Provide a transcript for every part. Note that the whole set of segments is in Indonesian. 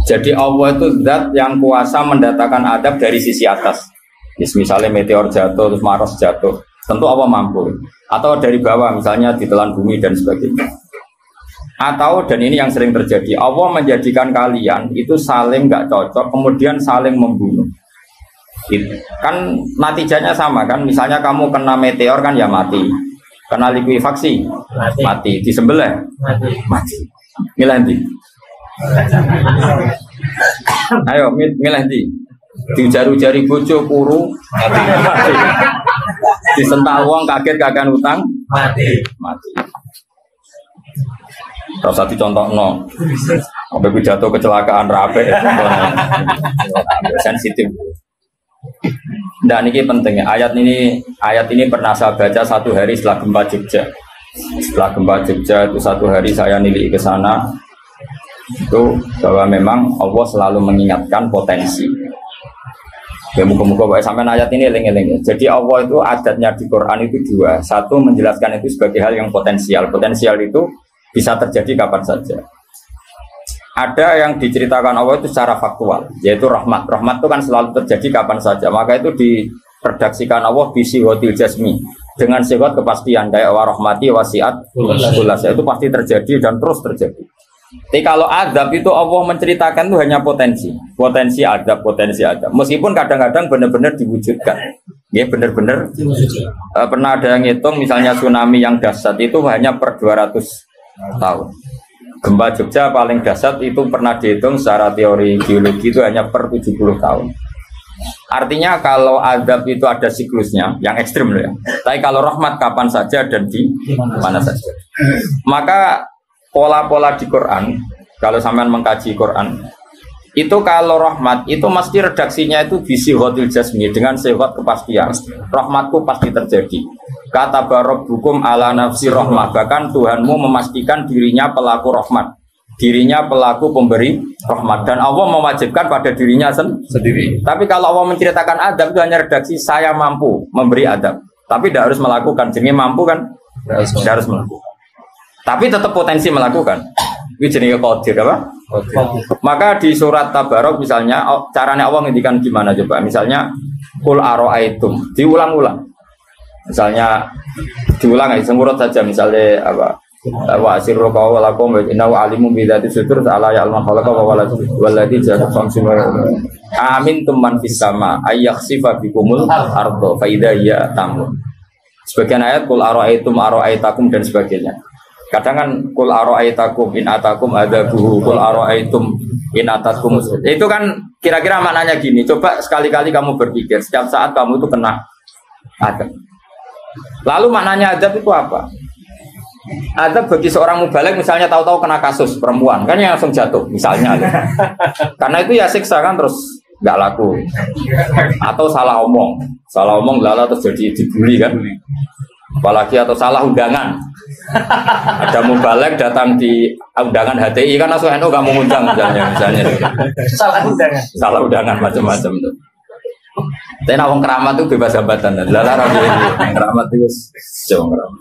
Jadi Allah itu zat yang kuasa mendatangkan adab dari sisi atas. Misalnya meteor jatuh, terus Mars jatuh, tentu Allah mampu. Atau dari bawah, misalnya ditelan bumi dan sebagainya. Atau, dan ini yang sering terjadi, Allah menjadikan kalian itu saling nggak cocok, kemudian saling membunuh. Kan natijanya sama kan, misalnya kamu kena meteor kan ya mati, kena likuifaksi mati, disembelih mati. Milih ndi? Ayo milih ndi? Dijaru-jari bojo kuru mati. Disental wong kaget kagan utang mati. Rasa dicontohno. Sampai pidato kecelakaan rape sensitif. Nah ini pentingnya ayat ini pernah saya baca satu hari setelah gempa Jogja. Setelah gempa Jogja itu satu hari saya nilai ke sana itu bahwa memang Allah selalu mengingatkan potensi. Ya muka-muka sampai ayat ini eling-eling. Jadi Allah itu adatnya di Quran itu dua. Satu menjelaskan itu sebagai hal yang potensial. Potensial itu bisa terjadi kapan saja. Ada yang diceritakan Allah itu secara faktual, yaitu rahmat. Rahmat itu kan selalu terjadi kapan saja. Maka itu diredaksikan Allah bisi hotil jasmi dengan sifat kepastian kayak warahmati wasiat kulas. Itu pasti terjadi dan terus terjadi. Tapi kalau adab itu Allah menceritakan itu hanya potensi adab. Meskipun kadang-kadang benar-benar diwujudkan. Ya benar-benar pernah ada yang ngitung misalnya tsunami yang dahsyat itu hanya per 200 tahun. Gempa Jogja paling dahsyat itu pernah dihitung secara teori geologi itu hanya per 70 tahun. Artinya kalau adab itu ada siklusnya, yang ekstrim loh ya. Tapi kalau rahmat kapan saja dan di mana saja. Maka pola-pola di Quran, kalau sampean mengkaji Quran, itu kalau rahmat itu mesti redaksinya itu bisi hotil jasmi dengan sifat kepastian. Rahmatku pasti terjadi. Kata barabbukum ala nafsi rahmah, bahkan Tuhanmu memastikan dirinya pelaku rahmat, dirinya pelaku pemberi rahmat, dan Allah mewajibkan pada dirinya sendiri. Tapi kalau Allah menceritakan adab itu hanya redaksi saya mampu memberi adab, tapi tidak harus melakukan. Jadi mampu kan tidak harus melakukan, tapi tetap potensi melakukan. Itu jenis qadir apa? Maka di surat Tabarok misalnya caranya Allah ngendikan gimana coba? Misalnya qul aro'aitum, diulang-ulang. Misalnya diulang aja semurut saja misalnya apa? Wa asirru qawlakum wa innahu alimun bi dzati sudur ala ya'lamu khalaqa wa walladzi ja'ala samsun wa amin man fis sama ayakhsifa bikumul ardo fa idza hiya tamur. Sebagian ayat qul aro'aitakum dan sebagainya. Kadang kan kul aro'aitakum in atakum adabuhu kul aro'aitum in atakum. Itu kan kira-kira maknanya gini. Coba sekali-kali kamu berpikir setiap saat kamu itu kena adab. Lalu maknanya adab itu apa? Adab bagi seorang mubaligh misalnya tahu-tahu kena kasus perempuan kan yang langsung jatuh misalnya. Karena itu ya siksa kan terus nggak laku. Atau salah omong lala terus jadi dibully kan. Apalagi atau salah undangan. Ada mubaligh datang di undangan HTI kan langsung NU gak mau undang misalnya. Salah undangan macam-macam tuh. Tapi nawang keramat tuh bebas hambatan. Lala rabi keramat itu jauh keramat.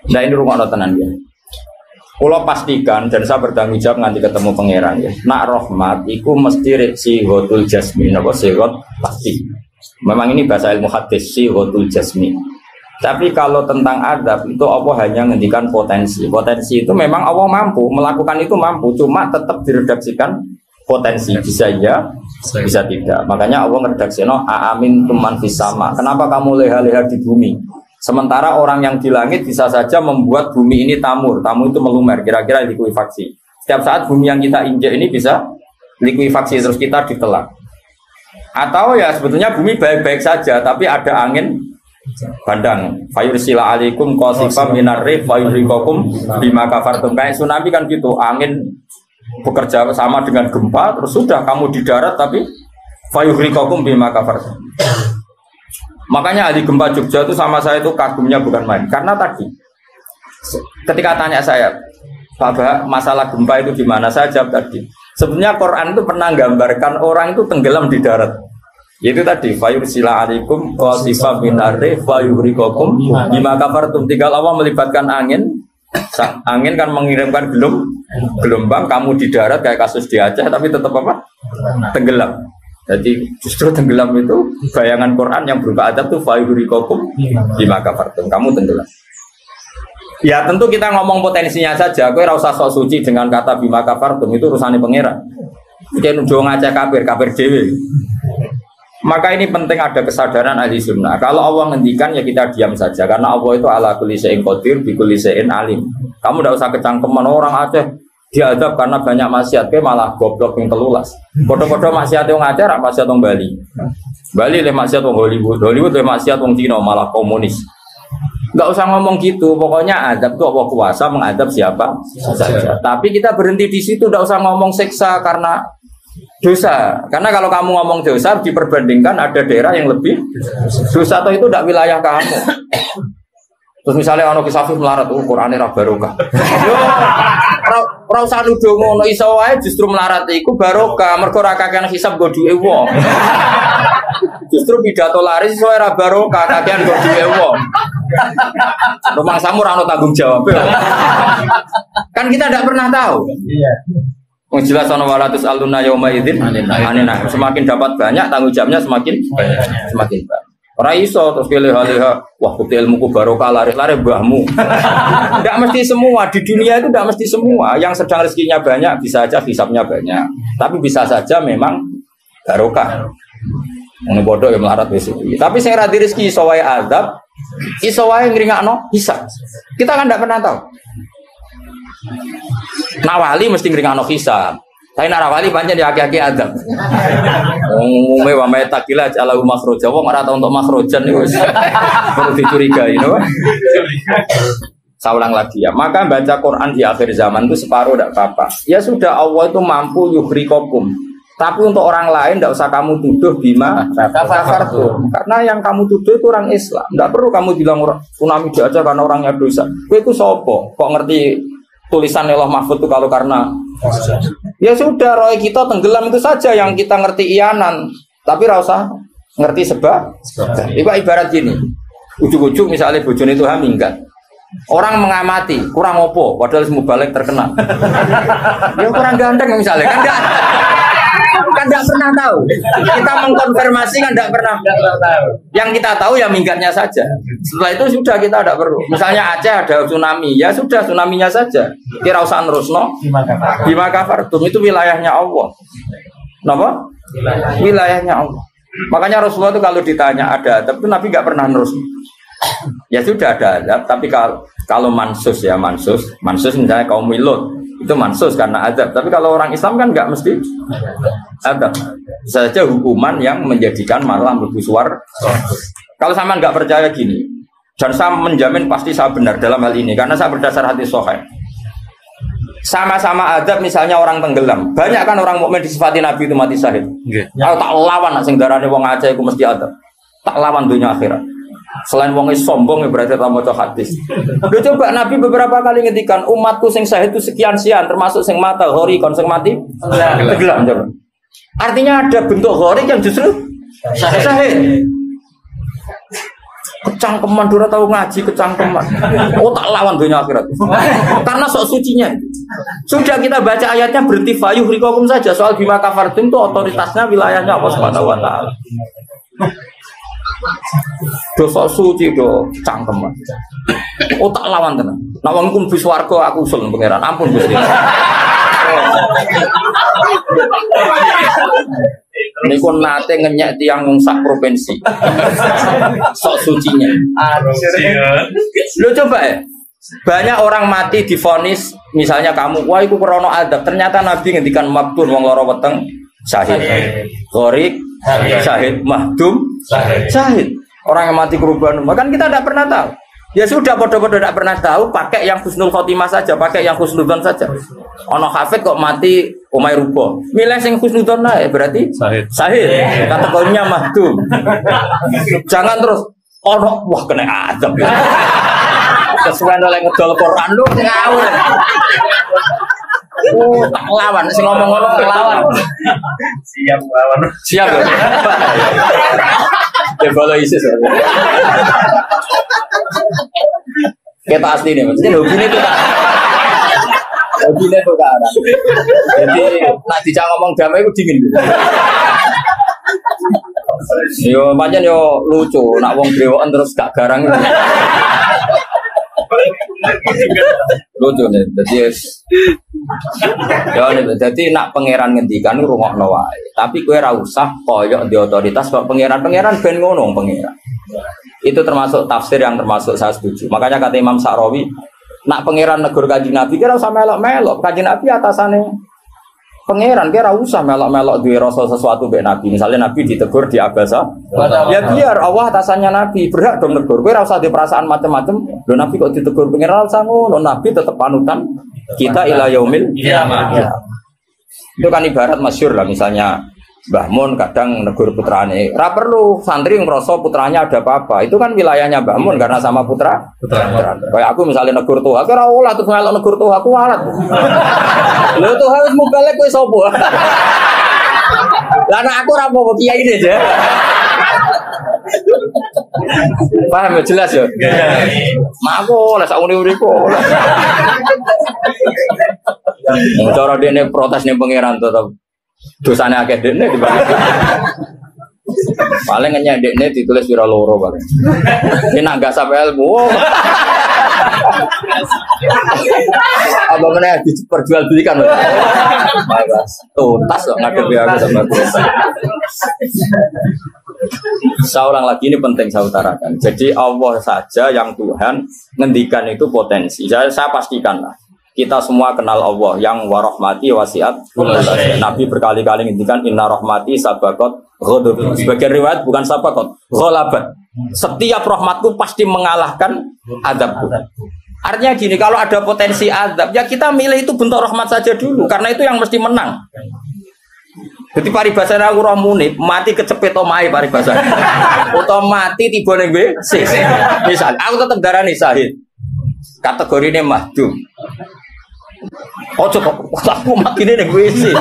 Nah ini rumah tenan ya. Kalau pastikan dan saya bertanggung jawab nanti ketemu pangeran ya. Nak rahmat, iku mesti si hotul jasmin apa sihot pasti. Memang ini bahasa ilmu hadis si hotul jasmin. Tapi kalau tentang adab itu Allah hanya ngendikan potensi. Potensi itu memang Allah mampu melakukan itu mampu, cuma tetap diredaksikan potensi bisa ya, bisa tidak. Makanya Allah meredaksikan amin tuman fis sama. Kenapa kamu leha-leha di bumi? Sementara orang yang di langit bisa saja membuat bumi ini tamur. Tamu itu melumer, kira-kira likuifaksi. Setiap saat bumi yang kita injak ini bisa likuifaksi terus kita ditelan. Atau ya sebetulnya bumi baik-baik saja, tapi ada angin bandang. Fayursila alaikum qasifam minar rih fayurikakum bima kafartum. Kayak tsunami kan gitu, angin bekerja sama dengan gempa, terus sudah kamu di darat tapi fayurikakum bima kafartum. Makanya ahli gempa Jogja itu sama saya itu kagumnya bukan main. Karena tadi ketika tanya saya, Pak, masalah gempa itu gimana? Saya jawab tadi. Sebenarnya Quran itu pernah gambarkan orang itu tenggelam di darat. Yaitu tadi fayursila alaikum qasifam minar rih fayurikakum bima kafartum. Tinggal Allah melibatkan angin Angin kan mengirimkan gelombang, kamu di darat kayak kasus di Aceh, tapi tetap apa? Tenggelam. Jadi justru tenggelam itu bayangan Quran yang berupa adab tuh fayurikokum bima kafartum, kamu tenggelam. Ya tentu kita ngomong potensinya saja. Kowe ora usah sok suci dengan kata bima kafartum, itu urusannya pangeran. Kita nuduh ngajak kafir dhewe. Maka ini penting ada kesadaran ahli sunnah. Kalau Allah ngendikan ya kita diam saja, karena Allah itu ala kulli syai'in qadir bi kulli syai'in alim. Kamu tidak usah kecangkeman orang Aceh diadab karena banyak maksiat, ke malah goblok yang telulas. Foto-foto maksiat yang Aceh, rak maksiat yang Bali. Bali le maksiat yang Hollywood, Hollywood le maksiat yang Cina malah komunis. Enggak usah ngomong gitu. Pokoknya adab itu Allah kuasa mengadab siapa saja. Tapi kita berhenti di situ, enggak usah ngomong siksa karena dosa. Karena kalau kamu ngomong dosa diperbandingkan ada daerah yang lebih dosa atau itu tidak wilayah kamu. Terus misalnya ono kisah melarat, Qur'ane ra barokah. Yo ora usah nuduh ngono, iso wae justru melarat iku barokah, mergo ora kakean hisab go duwe wong. Justru pidato laris iso ora barokah, kakean go duwe wong. Rumah samu ora ono tanggung jawab. Kan kita tidak pernah tahu. Iya. Wong jelas ana walatus aluna yauma idzin anina. Semakin dapat banyak tanggung jawabnya semakin banyak. Ora iso terus keleh-leha, wah kutu ilmuku barokah lari-lari mbahmu. Enggak mesti semua di dunia itu, enggak mesti semua. Yang sedang rezekinya banyak bisa aja hisabnya banyak. Tapi bisa saja memang barokah. Wong bodoh yang melarat wis iki. Tapi sing ra di rezeki iso wae azab, iso wae ngringakno hisab. Kita kan enggak pernah tahu. Nawali mesti ngringakno hisab. Saya nak rawali panjang di aki-aki adab. Umume wa may takila ala makhroja. Wong ora tau untuk makhrojan niku wis perlu dicurigai, no? Saya ulang lagi ya. Maka baca Quran di akhir zaman itu separuh tidak apa-apa. Ya sudah, Allah itu mampu yuhrikokum. Tapi untuk orang lain tidak usah kamu tuduh bima kafartum. Karena yang kamu tuduh itu orang Islam. Tidak perlu kamu bilang tsunami di Aceh karena orangnya dosa. Kowe iku sapa? Kok ngerti tulisan Allah Mahfud itu kalau karena ya sudah, roh kita tenggelam itu saja yang kita ngerti iyanan, tapi rasa ngerti sebab. Itu ibarat gini, ujuk-ujuk misalnya bojone itu haminggat, orang mengamati kurang opo, padahal semua balik terkena. Ya kurang ganteng misalnya, kan enggak pernah tahu. Kita mengkonfirmasi kan enggak pernah tahu. Yang kita tahu ya minggatnya saja. Setelah itu sudah kita tidak perlu. Misalnya Aceh ada tsunami, ya sudah tsunaminya saja. Kira usah nerusno. Bima kafartum itu wilayahnya Allah. Kenapa? Wilayahnya Allah. Makanya Rasulullah itu kalau ditanya ada adab itu Nabi enggak pernah nerus. Ya sudah ada adab, tapi kalau mansus ya mansus misalnya kaum Lut itu mansus karena adab. Tapi kalau orang Islam kan nggak mesti adab. Bisa saja hukuman yang menjadikan malah mlebu swarga. Kalau sama nggak percaya gini, dan saya menjamin pasti saya benar dalam hal ini karena saya berdasar hadis sahih. Sama-sama adab, misalnya orang tenggelam. Banyak kan orang mukmin disifati Nabi itu mati syahid. Kalau tak lawan nak sing darane wong Aceh iku mesti adab. Tak lawan dunia akhirat. Selain wong sombong ya berarti tak maca hadis. Lho coba Nabi beberapa kali ngendikan umatku sing syahid itu sekian-sekian termasuk sing mata hori kon sing mati tenggelam coba. Artinya ada bentuk hori yang justru syahid. Kecangkeman dora tahu ngaji kecangkeman. Oh tak lawan dunia akhirat. Karena sok sucinya. Sudah kita baca ayatnya berhenti fayuh rikokum saja. Soal bima kafartum itu otoritasnya wilayahnya Allah Subhanahu wa taala. Dosa suci do cangkeman. Oh tak lawan tenan. Nek wong ku mlebu swarga aku usul pangeran. Ampun Gusti. Niku nate ngenyek tiang wong sak provinsi. Sok sucinya. Lo coba ya. Banyak orang mati divonis misalnya kamu, wah iku krana adab. Ternyata Nabi ngendikan maktun wong lara weteng syahid. Gharik syahid, mahdum syahid. Orang yang mati korban, bahkan kita tidak pernah tahu. Ya sudah, bodoh-bodoh tidak pernah tahu. Pakai yang husnul khotimah saja, pakai yang husnudzon saja. Ono hafid kok mati umay rubo. Milih sing husnudzon lah, berarti syahid. Kategorinya mahdum. Jangan terus ono wah kena azab. Kesuwen oleh ngedol Quran lu ngawur. Oh, tak lawan, sing ngomong-ngomong lawan. Siap lawan. Siap ya. Follow ISIS. Kita asli nih, maksudnya hobinya itu kan. Hobinya itu kan. Jadi nak dijak ngomong damai itu dingin. Yo pancen yo lucu, nak wong brewoken terus gak garang. Lucu nih, jadi nak pangeran ngendikan rungokno wae. Tapi kowe ora usah koyok di otoritas kok pangeran ben ngono pangeran. Itu termasuk tafsir yang termasuk saya setuju. Makanya kata Imam Sa'rawi, nak pangeran negur Kanjeng Nabi kira usah melok-melok. Kanjeng Nabi atasane pangeran kira usah melok-melok duwe rasa sesuatu mbek Nabi. Misalnya Nabi ditegur di Abasa, ya biar Allah atasannya Nabi, berhak dong negur. Kowe ora usah di perasaan macam-macam. Lho Nabi kok ditegur pangeran usah ngono. Nabi tetap panutan kita ila yaumil kiamah. Ya. Itu kan ibarat masyhur lah, misalnya Mbah Mun kadang negur putrane. Ora perlu santri ngerasa putranya ada apa-apa. Itu kan wilayahnya Mbah Mun karena sama putra. Kayak aku misalnya negur tuh, aku ora olah terus melok negur tuh aku walat. Lho tuh harus mubalek kowe sapa? Lah nek aku ora apa kiai ini aja. Paham ya jelas ya? Mak aku lah sak uri-uriku. Cara dene protes ning pangeran tetep dosane akeh dekne dibanding. Paling ngenyek dekne ditulis pira loro paling. Ini nak gak sampai ilmu. Apa meneh diperjualbelikan. Tuntas kok ngadepi aku sama dosa. Saya ulang lagi, ini penting saya utarakan. Jadi Allah saja yang Tuhan ngendikan itu potensi. Saya pastikan lah. Kita semua kenal Allah yang warahmati wasiat. Nabi berkali-kali ngendikan inna rahmati sabaqat ghadab. Sebagian riwayat bukan sabaqat, ghalabat. Setiap rahmatku pasti mengalahkan azabku. Artinya gini, kalau ada potensi azab, ya kita milih itu bentuk rahmat saja dulu, karena itu yang mesti menang. Jadi paribasane aku roh munib, mati kecepet omahe paribasane. Utawa mati tiba ning WC. Misal aku tetep darani syahid. Kategorine mahdum. Ojo kok aku matine ning WC.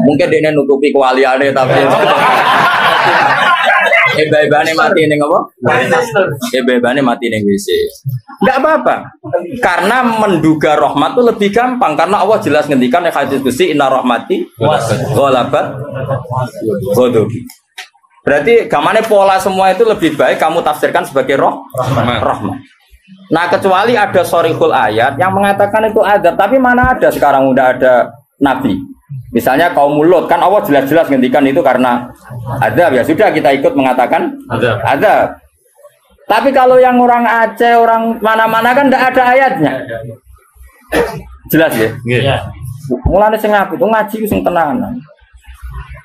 Mungkin dia nutupi kewaliane tapi Eba-ebane mati ning apa? Eba-ebane mati ning WC. Enggak apa-apa. Karena menduga rahmat itu lebih gampang karena Allah jelas ngendikan ning hadis qudsi inna rahmati ghalabat ghadabi. Berarti gamane pola semua itu lebih baik kamu tafsirkan sebagai rahmat. Nah, kecuali ada sharihul ayat yang mengatakan itu adab, tapi mana ada sekarang udah ada nabi. Misalnya kaum Lut kan Allah jelas-jelas ngendikan itu karena adab, ya sudah kita ikut mengatakan adab. Tapi kalau yang orang Aceh, orang mana-mana kan tidak ada ayatnya. Jelas ya? Iya. Mulane sing apik itu ngaji sing tenanan.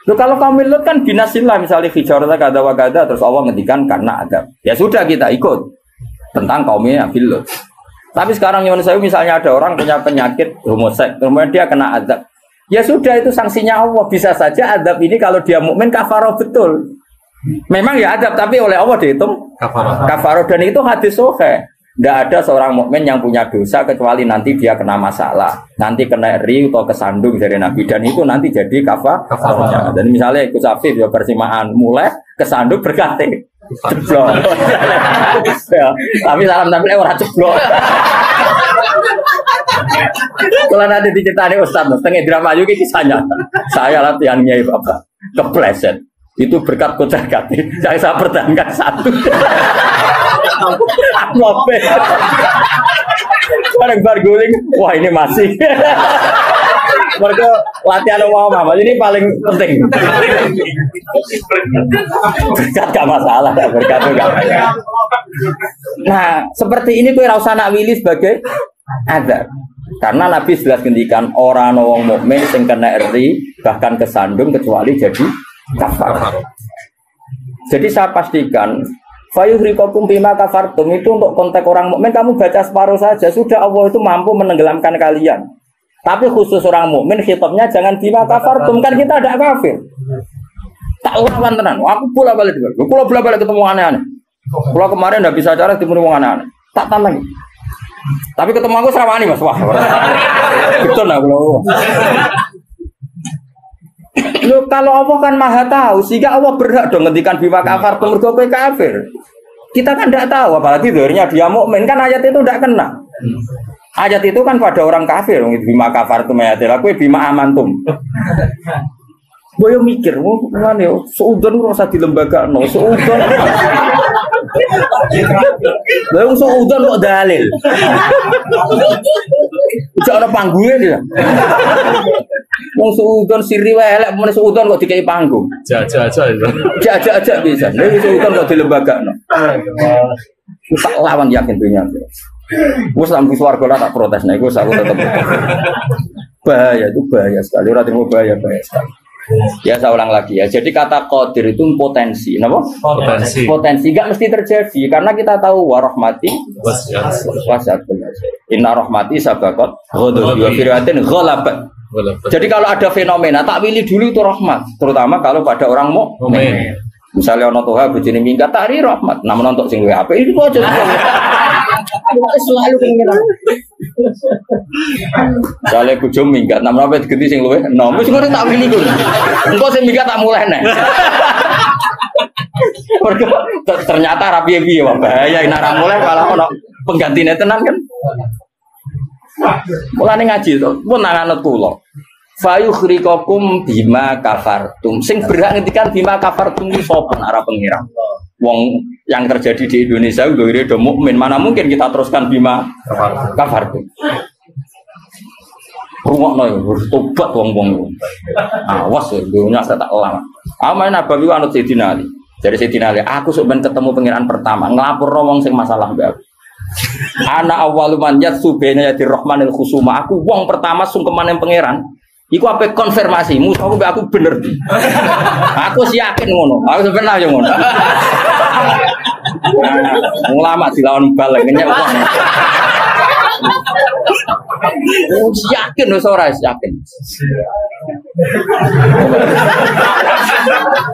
Loh kalau kaum Lut kan binasillah misalnya hijarata kada wa kada terus Allah ngendikan karena adab. Ya sudah kita ikut tentang kaumnya Nabi Lut. Tapi sekarang yang saya misalnya ada orang punya penyakit homoseks, kemudian dia kena adab. Ya sudah itu sanksinya Allah. Bisa saja adab ini kalau dia mukmin kafaroh betul. Memang ya adab tapi oleh Allah dihitung kafaroh dan itu hadis sahih. Tidak ada seorang mukmin yang punya dosa kecuali nanti dia kena masalah, nanti kena ri atau kesandung dari Nabi dan itu nanti jadi kafarohnya. Dan misalnya Gus Afif ya persimaan mulai kesandung berkati jeblok. Ya, tapi salam tampil orang jeblok. Kalau nanti diceritani Ustaz, tengah drama juga kisahnya. Saya latihan Nyai Bapak kepleset. Itu berkat kocar kati. Saya pertahankan satu. Ngope. Bareng barguling. Wah ini masih. Mereka latihan Mama ini paling penting. Berkat gak masalah, berkat gak masalah. Nah, seperti ini gue rasa nak willy sebagai adab. Karena Nabi jelas ngendikan orang wong mukmin sing kena ri bahkan kesandung kecuali jadi kafar. Jadi saya pastikan fayuhriqakum bima kafartum itu untuk konteks orang mukmin kamu baca separuh saja sudah Allah itu mampu menenggelamkan kalian. Tapi khusus orang mukmin khitabnya jangan bima kafartum kan kita ada kafir. Tak lawan tenan. Aku bola-balik juga. Kalau bola-balik ketemu aneh-aneh. Kalau kemarin enggak bisa cara ketemu wong aneh-aneh. Tak tantang. Tapi ketemu aku serawani Mas. Wah. Betul lah kalau. Loh, kalau Allah kan maha tahu sehingga Allah berhak dong ngendikan bima kafar mergo kowe kafir. Kita kan tidak tahu, apalagi zahirnya dia mukmin kan ayat itu tidak kena. Ayat itu kan pada orang kafir, bima kafartum ayatil, aku bima amantum. Boyo mikir, mana yo, seudon rasa di lembaga, no seudon. Lalu seudon kok dalil. Tidak ada panggungnya dia. Mau seudon siri welek, mau seudon kok dikai panggung. Jajak aja bisa. Lalu seudon kok di lembaga, no. Tak lawan yakin dunia. Gue sampai suarga lah tak protes, nih gue aku tetap bahaya itu bahaya sekali. Orang terima bahaya sekali. Ya saya ulang lagi ya. Jadi kata qadir itu potensi, kenapa? Potensi nggak mesti terjadi karena kita tahu warahmati wasiat. Inna rahmati sabaqat ghadabi wa firatin ghalabat. Jadi kalau ada fenomena tak pilih dulu itu rahmat, terutama kalau pada orang mukmin. Misalnya ono toha bojone minggat tari rahmat, namun untuk sing luwih apik itu aja. Selalu pengen. Misalnya bojo minggat, namun apa digenti sing luwih enom, wis ngono tak pilih ku. Engko sing minggat tak mulai nek. Ternyata rapi piye wae bahaya nek ora mulai malah ono penggantine tenan kan. Mulane ngaji to, pun nang anut kula. Fayukhrikakum bima kafartum. Sing berhak ngendikan bima kafartum iki sapa arah pengira. Wong yang terjadi di Indonesia udah mukmin, mana mungkin kita teruskan bima kafartum. Rungokno yo tobat wong-wong. Awas yo dunya tak elang. Amane Nabawi anut Sayyidina Ali. Dari Sayyidina Ali, aku sok ben ketemu pengiran pertama, nglapurno wong sing masalah mbek aku. Ana awwalu man yatsu baina yadir rahmanil khusuma. Aku wong pertama sungkeman yang pangeran. Iku apa konfirmasi, musuhku be aku bener. Aku sih yakin ngono. Aku sebenarnya yo ngono. Ulama dilawan bal ngenyek wong. Yakin wis ora yakin.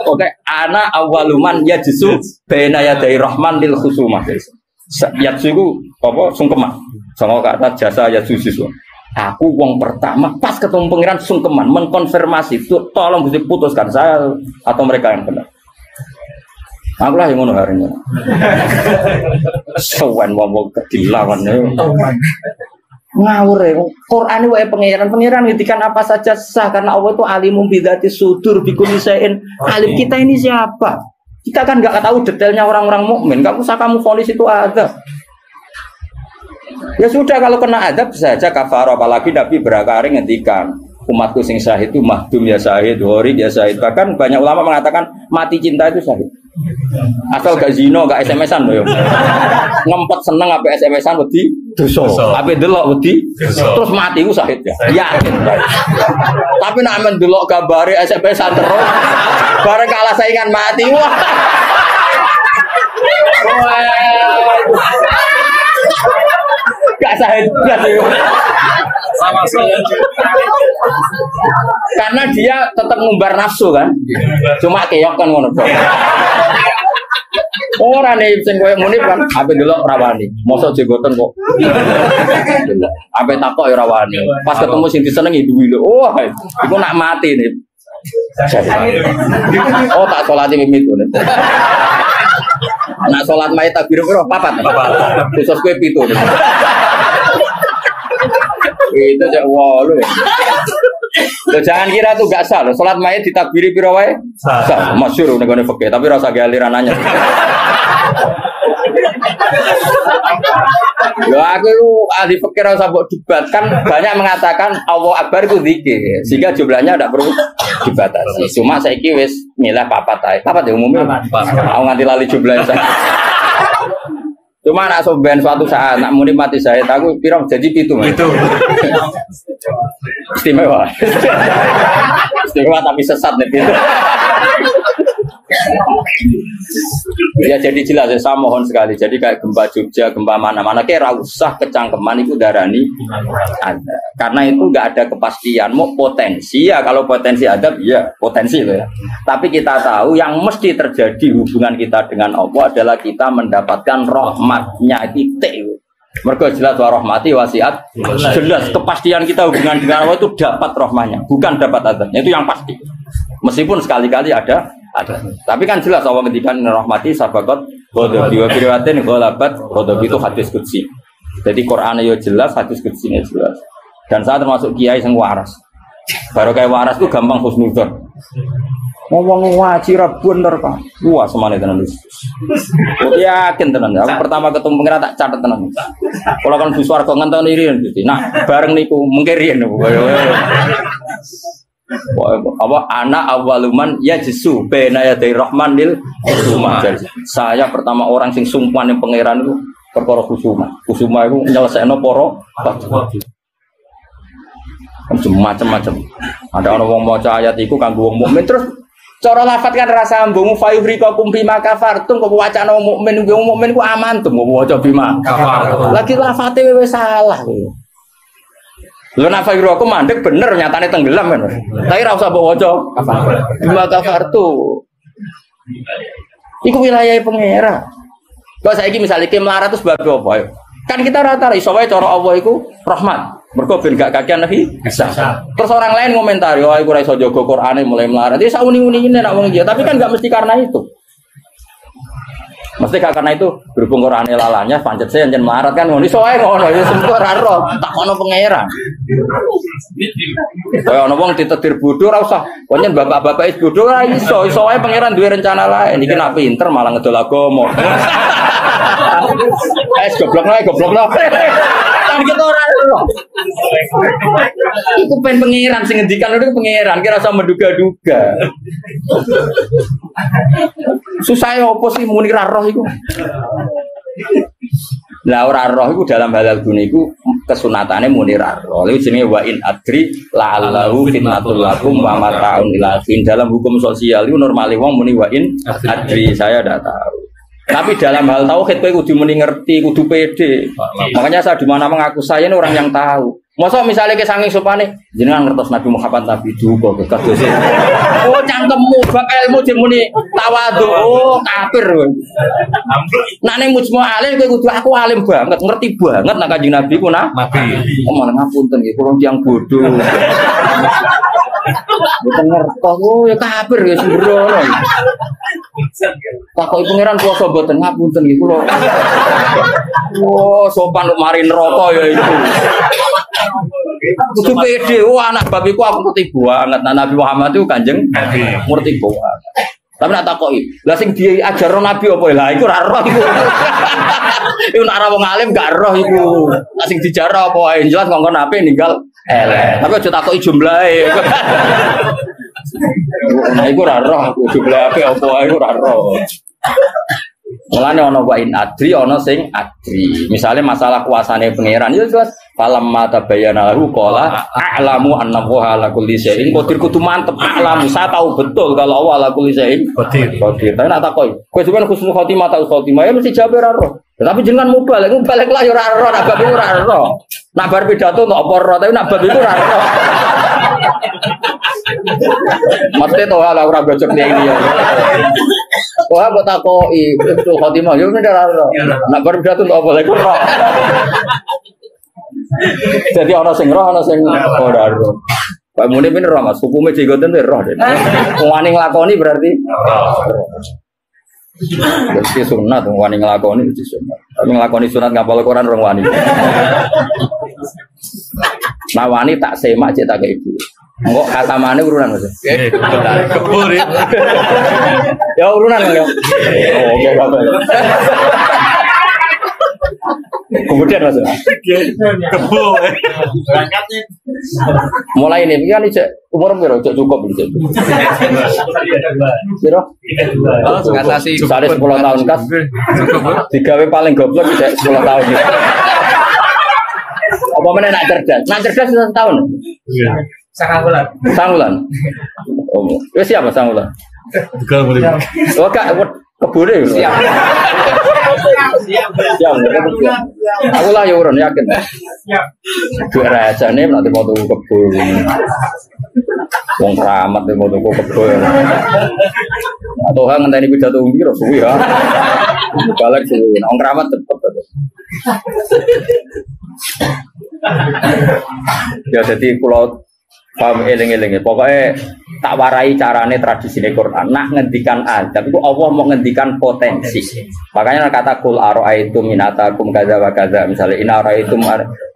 Oke, ana awaluman yajsu baina yaday rahman lil khusumah. Yajsu iku apa sungkeman. Sama kata jasa yajsu siswa. Aku wong pertama pas ketemu pangeran sungkeman mengkonfirmasi itu tolong Gusti putuskan saya atau mereka yang benar. Aku lah yang ngono hari ini. Sowan wong kedilawan ngawur ya. Quran wae pangeran ngitikan apa saja sah karena Allah itu alimum bidzati sudur bikulli syai'in. Alim kita ini siapa? Kita kan enggak tahu detailnya orang-orang mukmin. Enggak usah kamu vonis itu ada. Ya sudah kalau kena adab saja kafar, apalagi Nabi berakari ngendikan umatku sing syahid itu mahdum ya syahid, horid ya syahid. Bahkan banyak ulama mengatakan mati cinta itu syahid. Asal gak zino, gak SMS-an loh. Ngempet seneng apa SMS-an wedi dosa. Apa delok wedi terus mati ku syahid ya. Yakin. Tapi nek men delok gambare SMS-an terus bareng kalah saingan mati. Wah. Gak syahid sama saya. Karena dia tetap ngumbar nafsu kan. Cuma keok kan ngono. Ora nih sing koyo muni kan ape delok rawani. Mosok jenggoten kok. Ape takok ya rawani. Pas ketemu sing disenengi duwi lho. Wah, iku nak mati nih. Oh tak salate mimit ngono. Nak salat mayit takbir piro? Papat. Khusus kowe 7. Itu aja walu. Loh, jangan kira tuh gak sah loh. Salat mayit ditakbiri piro wae? Sah. Masyhur nek fikih, tapi rasa galiran nanya. Ya aku ahli fikih rasa mbok debat kan banyak mengatakan Allah Akbar itu zikir sehingga jumlahnya tidak perlu dibatasi. Cuma saiki wis milih papat ae. Papat ya umumnya. Aku nganti lali jumlahnya saya. Cuma nak soben suatu saat nak muni mati saya aku pirang jadi pitu. Istimewa. Istimewa tapi sesat nih itu. Ya jadi jelas saya mohon sekali. Jadi kayak gempa Jogja, gempa mana-mana kayak usah kecangkeman itu darani ada. Karena itu nggak ada kepastian. Mau potensi ya kalau potensi ada ya potensi itu ya. Tapi kita tahu yang mesti terjadi hubungan kita dengan Allah adalah kita mendapatkan rahmatnya titik. Mereka jelas rahmati wasiat. Jelas kepastian kita hubungan dengan Allah itu dapat rahmatnya, bukan dapat adabnya. Itu yang pasti. Meskipun sekali-kali ada. Tapi kan jelas Allah ketika rahmati sabaqat ghadabi wa riwayatin ghalabat ghadabi itu hadis qudsi. Jadi Qur'ane yo jelas, hadis qudsine jelas. Dan saya termasuk kiai sing waras. Baru kayak waras itu gampang husnudzon. Ngomong ngaji ra bener Pak. Wah, semane tenan wis. Kok yakin tenan. Aku pertama ketemu pengira tak catet tenan. Kalau kan Bu Swarga ngenteni riyen Gusti. Nah, bareng niku mengke riyen. Apa anak awaluman ya jesu bena ya dari rahmanil khusuma. Saya pertama orang sing sumpan yang pangeran itu perkara khusuma. Khusuma itu nyelesaikno para macam-macam. Ada orang wong maca ayat iku kanggo wong mukmin terus cara lafat kan rasa ambung fayuhrikakum bima kafartum kok wacana wong mukmin ku amantum kok waca bima kafartum. Lagi lafate wis salah. Lho nek fayuhrikakum mandek bener nyatane tenggelam kan. Tapi ora usah mbok waca bima kafartum. Iku wilayah pangeran. Kok saiki misale iki melarat terus bab apa ya? Kan kita rata-rata iso wae cara Allah iku rahmat. Mergo ben gak kakean Nabi Isa. Terus orang lain komentari, "Oh, iku ora iso jaga Qur'ane mulai melarat." Iki sak uni-unine nek wong iki, tapi kan gak mesti karena itu. Mesti gak karena itu, berhubung Qur'ane lalanya pancet saya njen melarat kan ngono iso wae ngono, ya sempo ora ro, tak ono pangeran. Kaya ono wong ditetir bodho ora usah. Konyen bapak-bapak is bodho ora iso wae pangeran duwe rencana lain. Iki nek pinter malah ngedol agama. Goblok. Kan kita ora ero. Iku pen pangeran sing ngendikan itu pangeran, kira usah menduga-duga. Susah ya apa sih muni ra roh iku? Lah ora roh iku dalam halal dunia iku kesunatane muni ra roh. Lha jenenge wa in adri la'allahu fitnatul lakum wa mata'un ila fin. Dalam hukum sosial itu normale wong muni wa in adri, saya ndak tahu. Tapi dalam hal tauhid kowe kudu muni ngerti, kudu pede. Makanya saya di mana mengaku saya ini orang yang tahu. Masa misalnya ke saking sopane jenengan ngertos Nabi Muhammad Nabi juga kados. Oh cangkemmu bab ilmu dimuni tawadhu. Oh kafir kowe. Nek ning mujma alim kowe kudu aku alim banget, ngerti banget nek Kanjeng Nabi ku Nabi. Oh malah ngapunten nggih kula tiyang bodoh. Mboten ngertos. Oh ya kafir ya sembrono. Takoki pangeran puasa mboten ngapunten nggih kula. Oh sopan kok mari neraka ya itu. Kudu pede, anak bab iku aku ngerti banget. Nabi Muhammad itu Kanjeng Nabi ngerti banget. Tapi nak takoki, lah sing diajarno Nabi apa lah iku ora roh iku. Iku nek ora wong alim gak roh iku. Lah sing dijarah apa wae jelas kok Nabi ninggal elek. Tapi aja takoki jumlahe. Nah iku ora roh aku jumlahe apa wae iku ora roh. Mulane ana wa in adri ana sing adri. Misale masalah kuasane pangeran ya jelas falam mata bayana lahu qala a'lamu anna wa ala kulli syai'in qadir kudu mantep a'lamu saya tahu betul kalau Allah ala kulli syai'in qadir. Tapi nak takoki kowe sampeyan husnul khotimah ta khotimah ya mesti jawab ora roh. Tapi jenengan mubalek lah ya ora roh, nak bab iku ora roh. Nak bar pidato kok apa roh, tapi nak bab iku ora roh. Mesti to ala ora bocok dia ini ya. Wah, mbok takoki husnul khotimah ya ora roh. Nak bar pidato kok apa lek roh. Jadi ana sing roh, ana sing ora roh. Pak Muni bener roh Mas, hukume jenggoten roh. Wani nglakoni berarti jadi sunat, wani ngelakoni itu sunat. Tapi ngelakoni sunat ngapal Quran orang wani. Nah wani tak semak cek tak ibu. Enggak kata mana urunan mas? Kebur ya. Ya urunan ya. Oke apa? Kemudian mas. Kebur. Berangkatnya. Mulai ini kan umur berapa cukup gitu. Berapa? Ngatasi. Sare 10 tahun kas. Digawe paling goblok tidak 10 tahun. Apa mana nak cerdas? Nak cerdas 1 tahun. Sangulan. Sangulan. Oh, siapa sangulan? Bukan boleh. Oh kak, kebune. Siap. Siap. Aku lah ya urun yakin. Siap. Dua raja nih nanti mau tuh kebun. Wong keramat nih mau tuh kebun. Atau hang ngenteni pidato umbi suwi ya. Balik suwi. Wong keramat cepet. Ya jadi pulau paham eling-eling pokoknya tak warai carane tradisi Quran. Nak ngendikan adab itu Allah mau ngendikan potensi. Makanya kata kul ara'aitum minatakum kadza wa kadza, misalnya in ara'aitum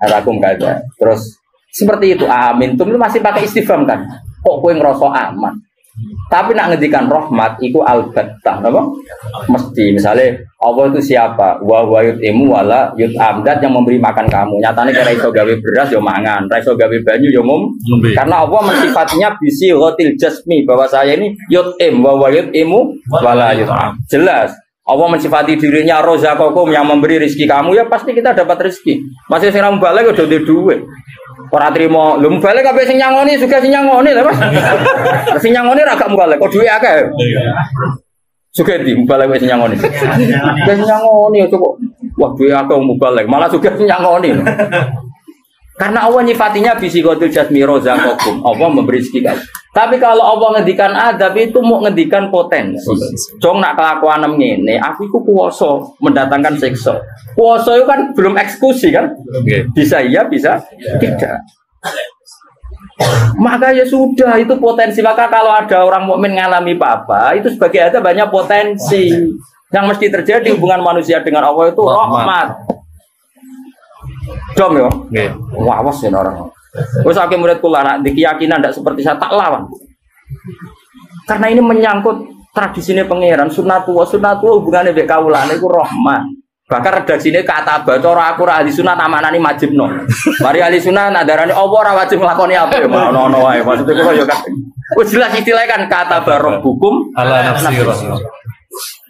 atakum kadza. Terus seperti itu amintum itu masih pakai istifham kan. Kok kowe ngrasa aman? Tapi nak ngendikan rahmat iku albattah napa? Mesti misalnya Allah itu siapa? Wa yut'imu wala yut'am, dat yang memberi makan kamu. Nyatane kira iso gawe beras yo mangan, ra iso gawe banyu yo ngombe. Karena Allah mensifatinya bisi ghatil jasmi bahwa saya ini yut'im wa yut'imu wala yut'am. Jelas Allah mensifati dirinya rozaqakum yang memberi rezeki kamu, ya pasti kita dapat rezeki. Masih sing ra balik udah duwe. Ora trimo, lho balik kabeh sing nyangoni juga sing nyangoni lho Mas. Sing nyangoni ra gak balik, kok duwe akeh. Juga di balik wis nyangoni. Wis nyangoni kok. Wah, duwe akeh balik, malah juga sing nyangoni. Karena Allah nyifatinya bisikotul jasmi rozaqakum. Allah memberi rezeki kamu. Tapi kalau Allah ngendikan adab itu mau ngendikan potensi. Jong nak kelakuan ngene, aku iku kuwasa mendatangkan siksa. Kuwasa itu kan belum eksekusi kan? Bisa iya, bisa tidak. Maka ya sudah itu potensi. Maka kalau ada orang mukmin ngalami apa-apa, itu sebagai adab banyak potensi. Yang mesti terjadi hubungan manusia dengan Allah itu rahmat. Dom yo. Wah, awas ya orang. Wes akeh murid kula nak keyakinan ndak seperti saya tak lawan. Karena ini menyangkut tradisine pangeran, sunnatullah hubungane mbek kawulane iku rahmat. Bahkan redaksine kata bacara aku ra ahli sunah tamanani majibno. Mari ahli sunah nak darani apa ora wajib nglakoni apa ya ono wae. Maksudnya kula yo kan. Wis jelas istilahnya kan kata barabbukum ala nafsi.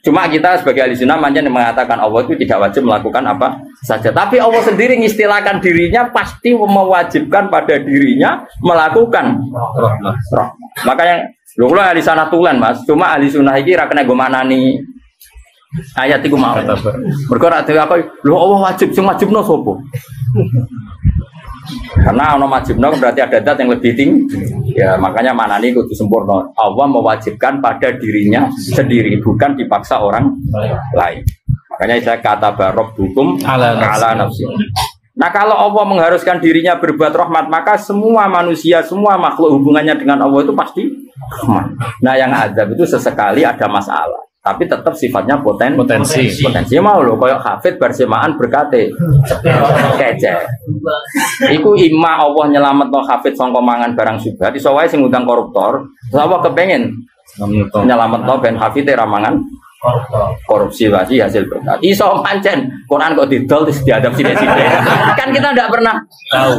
Cuma kita sebagai ahli sunnah manjen mengatakan Allah itu tidak wajib melakukan apa saja. Tapi Allah sendiri mengistilahkan dirinya pasti mewajibkan pada dirinya melakukan rahmat. Makanya lho kula ahli sunnah tulen Mas. Cuma ahli sunnah iki ra kena go manani ayat iku mau. Mergo ra dhewe apa lho Allah wajib sing wajibno sapa? Karena ono wajibno berarti ada zat yang lebih tinggi. Ya makanya manani kudu sempurna. Allah mewajibkan pada dirinya sendiri, bukan dipaksa orang lain. Makanya saya kata barob hukum ala nafsi. Nah kalau Allah mengharuskan dirinya berbuat rahmat, maka semua manusia, semua makhluk hubungannya dengan Allah itu pasti rahmat. Nah yang azab itu sesekali ada masalah. Tapi tetap sifatnya potensi mau loh, kayak hafid bersemaan berkate kece. Iku imma Allah nyelamet no hafid sangka mangan barang subhat, iso wae sing ngundang koruptor, apa kepengen nyelamet no ben hafid ramangan korupsi wasi hasil berkat. Iso pancen Quran kok didol terus diadab sithik-sithik. Kan kita enggak pernah tahu.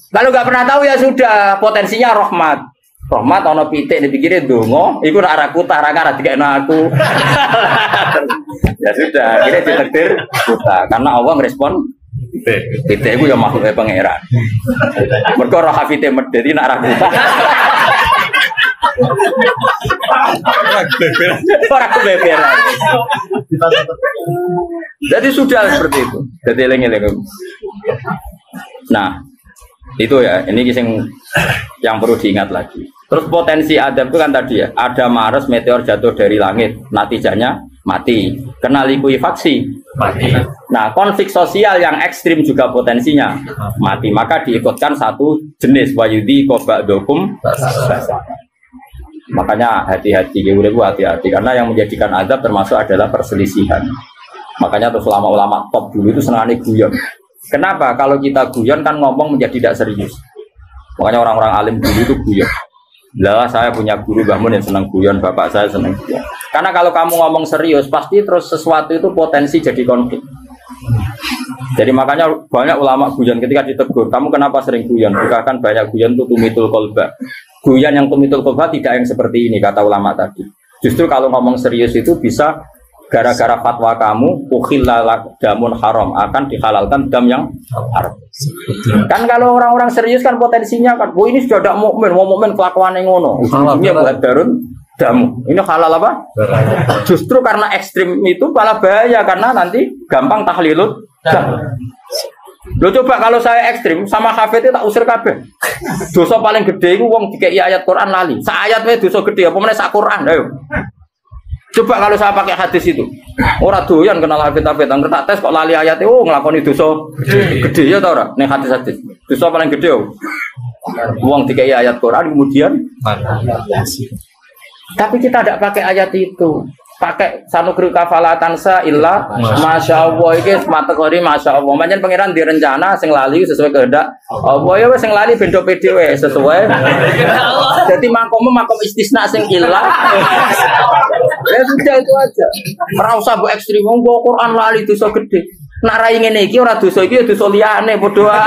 Kalau enggak pernah tahu ya sudah, potensinya rahmat. Rahmat ana pitik dipikire donga, iku nek arah kutah ra dikekno aku. Ya sudah, akhirnya ditakdir buta karena Allah ngrespon pitik iku ya makhluke pangeran. Mergo roh hafite medheti nek arah kutah. Ora kebeberan. Jadi sudah seperti itu. Jadi eling-eling. Nah, itu ya, ini yang perlu diingat lagi. Terus potensi adab itu kan tadi ya, ada Mars meteor jatuh dari langit, natijanya mati, kena likuifaksi mati. Nah konflik sosial yang ekstrim juga potensinya mati, maka diikutkan satu jenis wayudi kobak dokum. Makanya hati-hati, hati-hati karena yang menjadikan adab termasuk adalah perselisihan. Makanya terus ulama-ulama top dulu itu senangnya guyon. Kenapa? Kalau kita guyon kan ngomong menjadi tidak serius. Makanya orang-orang alim dulu itu guyon. Lah saya punya guru Bahmun yang senang guyon, bapak saya senang guyon. Karena kalau kamu ngomong serius, pasti terus sesuatu itu potensi jadi konflik. Jadi makanya banyak ulama guyon ketika ditegur, kamu kenapa sering guyon? Bukan banyak guyon itu tumitul kolba. Guyon yang tumitul kolba tidak yang seperti ini kata ulama tadi. Justru kalau ngomong serius itu bisa gara-gara fatwa kamu ukhillalak damun haram, akan dihalalkan dam yang haram. Kan kalau orang-orang serius kan potensinya kan, oh ini sudah tidak mukmin, mau mukmin kelakuan yang ngono. Ujungnya buat darun damu. Ini halal apa? Justru karena ekstrim itu malah bahaya karena nanti gampang tahlilut dam. Lo coba kalau saya ekstrim sama hafid itu tak usir kabeh. Dosa paling gede itu wong dikei ayat Quran lali. Sa ayat wae dosa gede apa meneh sak Quran ayo. Coba kalau saya pakai hadis itu, orang doyan kenal hafid-hafid, ngerti tes kok lali ayatnya, ngelakoni dosa gede ya tau ora? Nih hadis-hadis, dosa paling gede uang dikai ayat Quran kemudian. Tapi kita tidak pakai ayat itu, pakai sanukri kafalatansa illa masya Allah ini kategori masya Allah. Macam pangeran direncana sing lali sesuai kehendak Allah ya sing lali bendo PDW sesuai. Jadi makom istisna sing illa. Ya sudah itu aja. Ora usah mbok ekstrem wong Quran lali dosa gede. Nak rai ngene iki ora dosa iki dosa liyane padha wae.